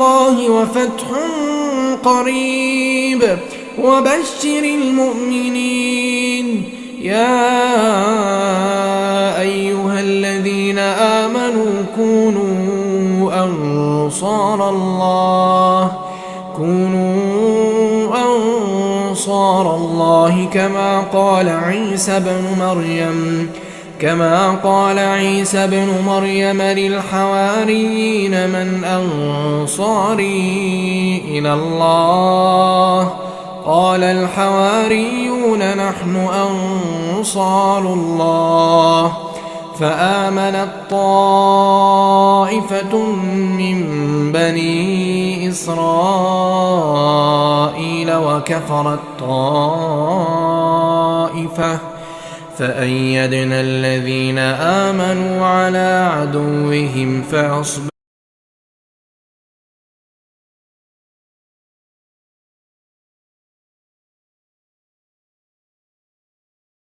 الله وفتح قريب وبشر المؤمنين. يا أيها الذين آمنوا كونوا أنصار الله كما قال عيسى بن مريم للحواريين من أنصاري إلى الله؟ قال الحواريون نحن أنصار الله. فآمنت طائفة من بني إسرائيل وكفرت طائفة فأيدنا الذين آمنوا على عدوهم